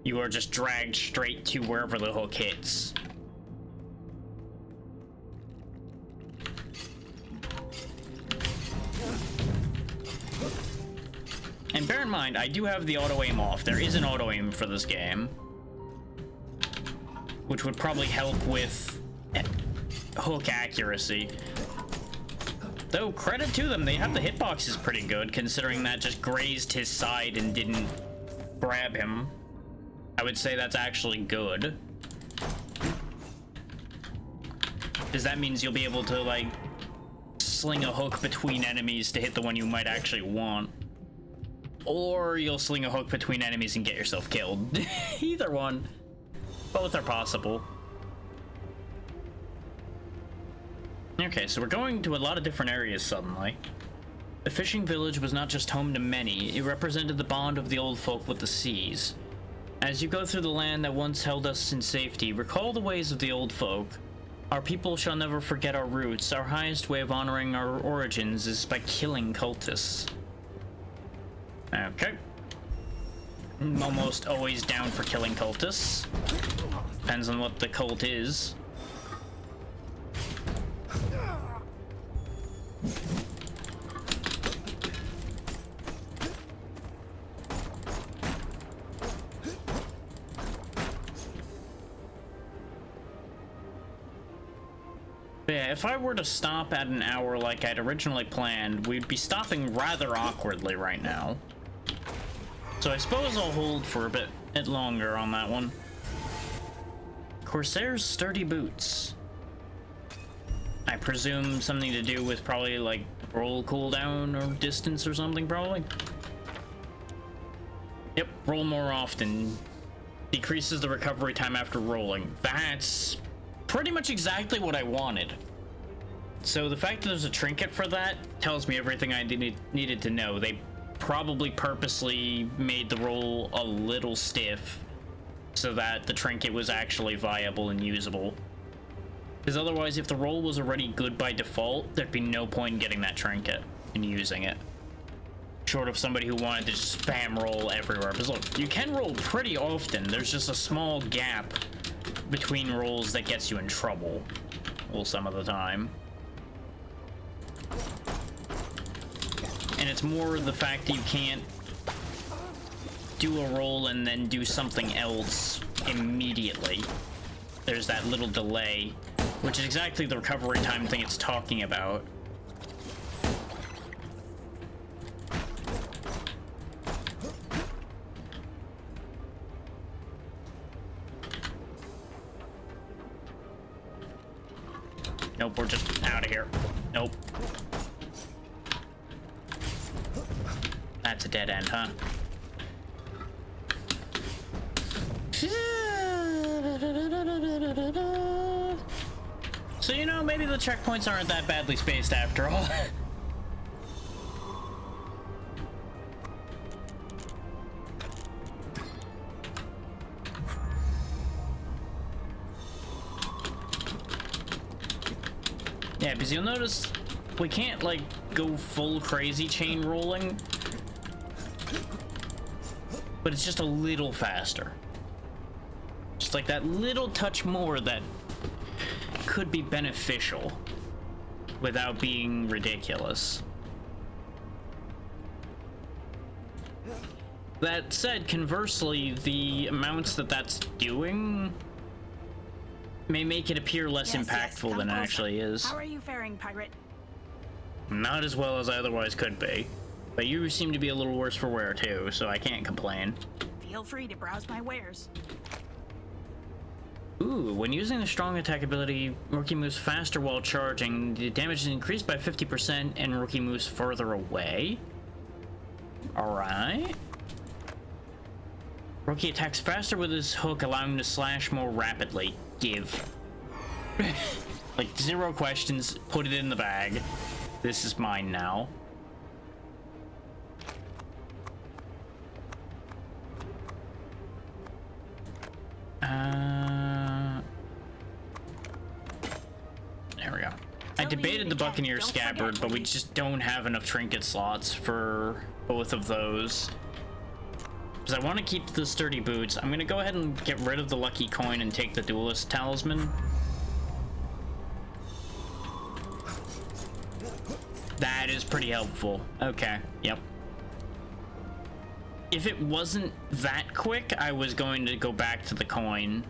You are just dragged straight to wherever the hook hits. And bear in mind, I do have the auto-aim off. There is an auto-aim for this game, which would probably help with hook accuracy. Though, credit to them, they have the hitboxes pretty good, considering that just grazed his side and didn't grab him. I would say that's actually good. Because that means you'll be able to, like, sling a hook between enemies to hit the one you might actually want. Or you'll sling a hook between enemies and get yourself killed. Either one. Both are possible. Okay, so we're going to a lot of different areas suddenly. The fishing village was not just home to many, it represented the bond of the old folk with the seas. As you go through the land that once held us in safety, recall the ways of the old folk. Our people shall never forget our roots. Our highest way of honoring our origins is by killing cultists. Okay. I'm almost always down for killing cultists. Depends on what the cult is. yeah, if I were to stop at an hour like I'd originally planned, we'd be stopping rather awkwardly right now. So I suppose I'll hold for a bit longer on that one. Corsair's sturdy boots. I presume something to do with probably like roll cooldown or distance or something, probably. Yep, roll more often. Decreases the recovery time after rolling. That's pretty much exactly what I wanted. So the fact that there's a trinket for that tells me everything I needed to know. They probably purposely made the roll a little stiff so that the trinket was actually viable and usable. Because otherwise, if the roll was already good by default, there'd be no point in getting that trinket and using it. Short of somebody who wanted to just spam roll everywhere. Because look, you can roll pretty often. There's just a small gap between rolls that gets you in trouble. Well, some of the time. And it's more the fact that you can't do a roll and then do something else immediately. There's that little delay, which is exactly the recovery time thing it's talking about. Nope, we're just out of here. Nope. That's a dead end, huh? So, you know, maybe the checkpoints aren't that badly spaced after all. Yeah, because you'll notice we can't, like, go full crazy chain rolling. But it's just a little faster. Just like that little touch more that could be beneficial without being ridiculous. That said, conversely, the amounts that that's doing may make it appear less impactful than it actually is. How are you faring, pirate? Not as well as I otherwise could be. But you seem to be a little worse for wear too, so I can't complain. Feel free to browse my wares. Ooh, when using the strong attack ability, Rookie moves faster while charging. The damage is increased by 50% and Rookie moves further away. Alright. Rookie attacks faster with his hook, allowing him to slash more rapidly. Give. Like, 0 questions, put it in the bag. This is mine now. There we go. I debated the Buccaneer Scabbard, but we just don't have enough trinket slots for both of those. Because I want to keep the sturdy boots. I'm going to go ahead and get rid of the lucky coin and take the duelist talisman. That is pretty helpful. Okay, yep. If it wasn't that quick, I was going to go back to the coin.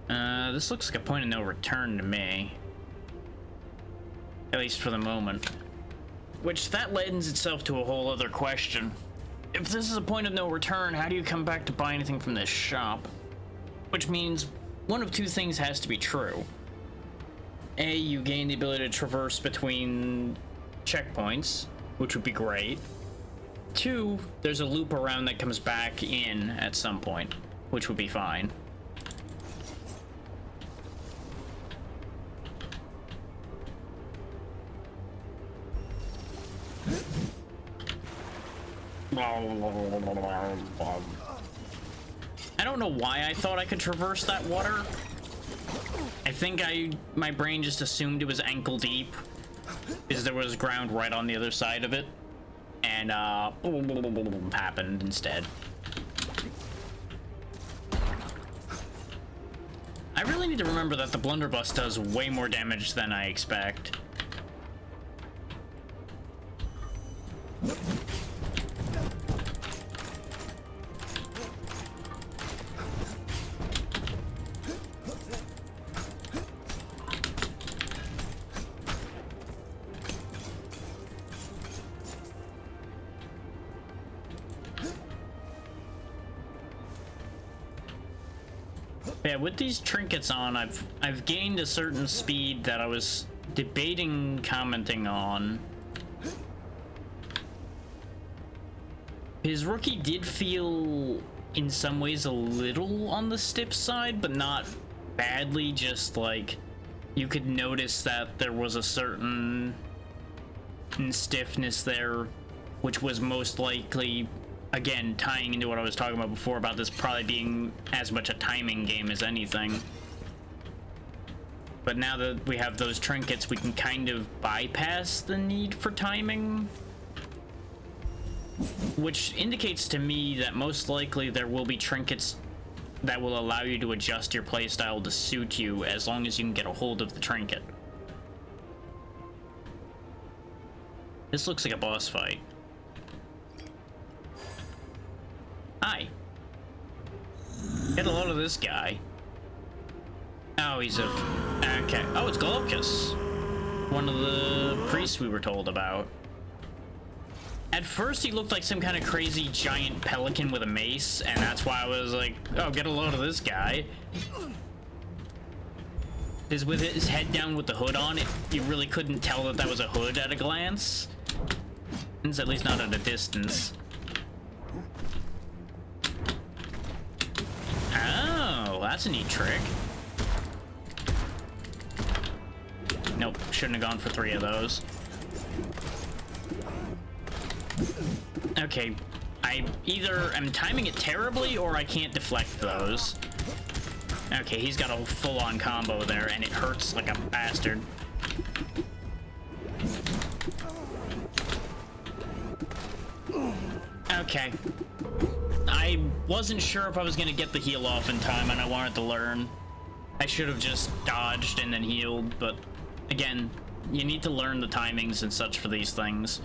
This looks like a point of no return to me. At least for the moment. Which, that lends itself to a whole other question. If this is a point of no return, how do you come back to buy anything from this shop? Which means one of two things has to be true. A, you gain the ability to traverse between checkpoints, which would be great. 2, there's a loop around that comes back in at some point, which would be fine. I don't know why I thought I could traverse that water. I think my brain just assumed it was ankle deep, because there was ground right on the other side of it, and happened instead. I really need to remember that the blunderbuss does way more damage than I expect. Yeah, with these trinkets on, I've gained a certain speed that I was debating commenting on. His rookie did feel, in some ways, a little on the stiff side, but not badly, just like you could notice that there was a certain stiffness there, which was most likely, again, tying into what I was talking about before about this probably being as much a timing game as anything. But now that we have those trinkets, we can kind of bypass the need for timing, which indicates to me that most likely there will be trinkets that will allow you to adjust your playstyle to suit you as long as you can get a hold of the trinket. This looks like a boss fight. Hi. Get a load of this guy. Oh, he's a... Okay. Oh, it's Lurkit. One of the priests we were told about. At first, he looked like some kind of crazy giant pelican with a mace, and that's why I was like, oh, get a load of this guy. Because with his head down with the hood on, you really couldn't tell that that was a hood at a glance. It's at least not at a distance. Oh, that's a neat trick. Nope, shouldn't have gone for 3 of those. Okay, I either am timing it terribly or I can't deflect those. Okay, he's got a full-on combo there, and it hurts like a bastard. Okay. I wasn't sure if I was gonna get the heal off in time, and I wanted to learn. I should have just dodged and then healed, but again, you need to learn the timings and such for these things.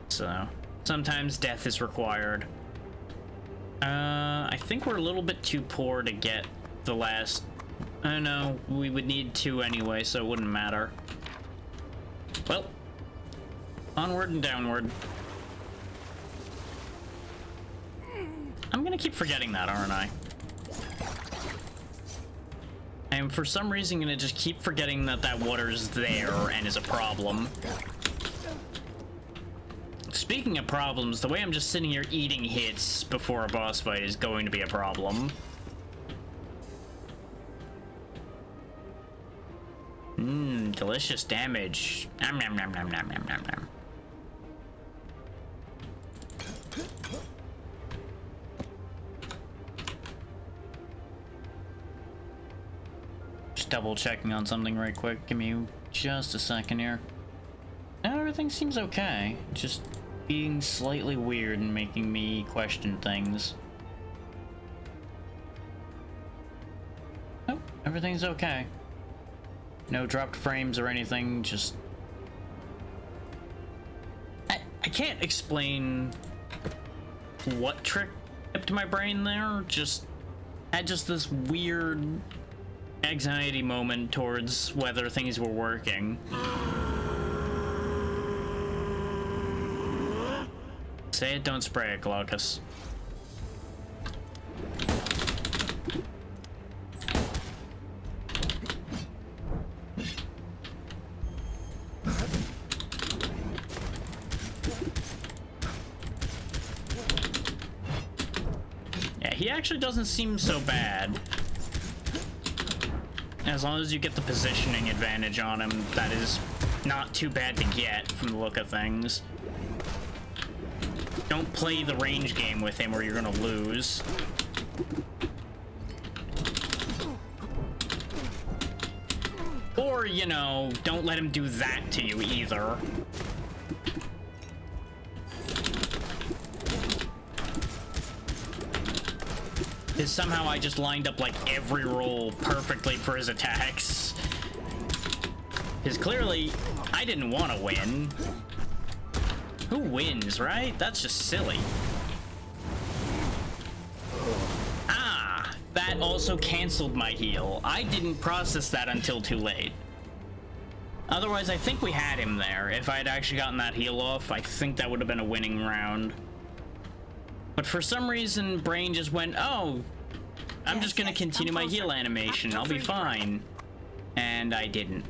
So, sometimes death is required. I think we're a little bit too poor to get the last... I don't know, we would need 2 anyway, so it wouldn't matter. Well, onward and downward. I'm gonna keep forgetting that, aren't I? I am for some reason gonna just keep forgetting that that water's there and is a problem. Speaking of problems, the way I'm just sitting here eating hits before a boss fight is going to be a problem. Mmm, delicious damage. Nom nom nom nom nom nom nom nom. Just double checking on something right quick. Give me just a second here. Now everything seems okay. Just being slightly weird and making me question things. Nope, everything's okay. No dropped frames or anything, just... I can't explain what trick kept my brain there, just had just this weird anxiety moment towards whether things were working. Say it, don't spray it, Glaucus. Yeah, he actually doesn't seem so bad. As long as you get the positioning advantage on him, that is not too bad to get from the look of things. Don't play the range game with him or you're gonna lose. Or, you know, don't let him do that to you either. Because somehow I just lined up like every roll perfectly for his attacks. Because clearly, I didn't want to win. Who wins, right? That's just silly. Ah, that also canceled my heal. I didn't process that until too late. Otherwise, I think we had him there. If I had actually gotten that heal off, I think that would have been a winning round. But for some reason, brain just went, oh, I'm Yes, just gonna yes, continue come my heal closer. animation. Feel I'll be free to run. fine. And I didn't.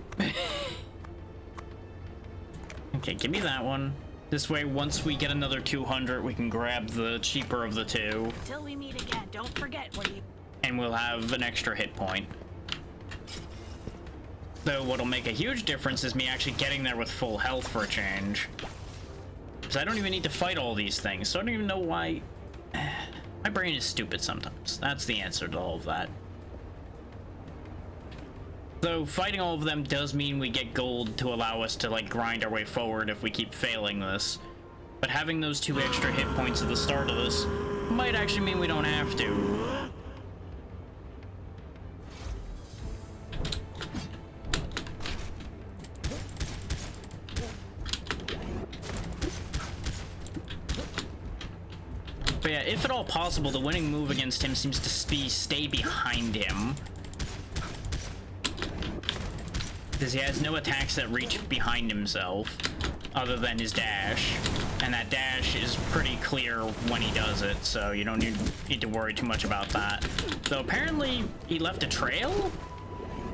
Okay, give me that one. This way, once we get another 200, we can grab the cheaper of the two. Till we meet again, don't forget what you... And we'll have an extra hit point. Though what'll make a huge difference is me actually getting there with full health for a change. Because I don't even need to fight all these things, so I don't even know why... My brain is stupid sometimes. That's the answer to all of that. Though fighting all of them does mean we get gold to allow us to, like, grind our way forward if we keep failing this. But having those 2 extra hit points at the start of this might actually mean we don't have to. But yeah, if at all possible, the winning move against him seems to be stay behind him. Because he has no attacks that reach behind himself, other than his dash. And that dash is pretty clear when he does it, so you don't need to worry too much about that. Though apparently, he left a trail?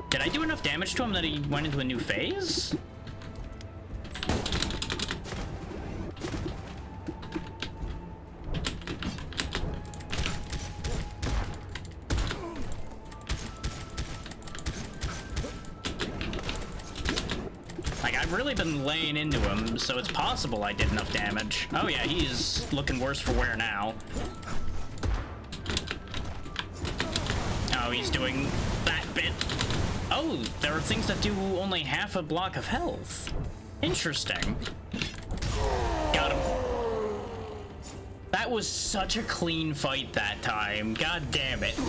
Did I do enough damage to him that he went into a new phase? I've really been laying into him, so it's possible I did enough damage. Oh yeah, he's looking worse for wear now. Oh, he's doing that bit. Oh, there are things that do only half a block of health. Interesting. Got him. That was such a clean fight that time. God damn it.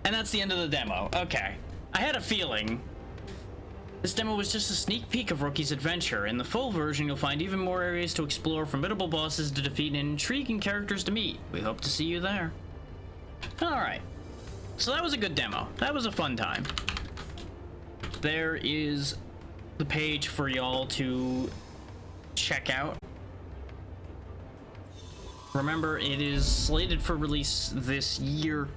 And that's the end of the demo. Okay. I had a feeling. This demo was just a sneak peek of Rookie's adventure. In the full version, you'll find even more areas to explore, formidable bosses to defeat, and intriguing characters to meet. We hope to see you there. Alright. So that was a good demo. That was a fun time. There is the page for y'all to check out. Remember, it is slated for release this year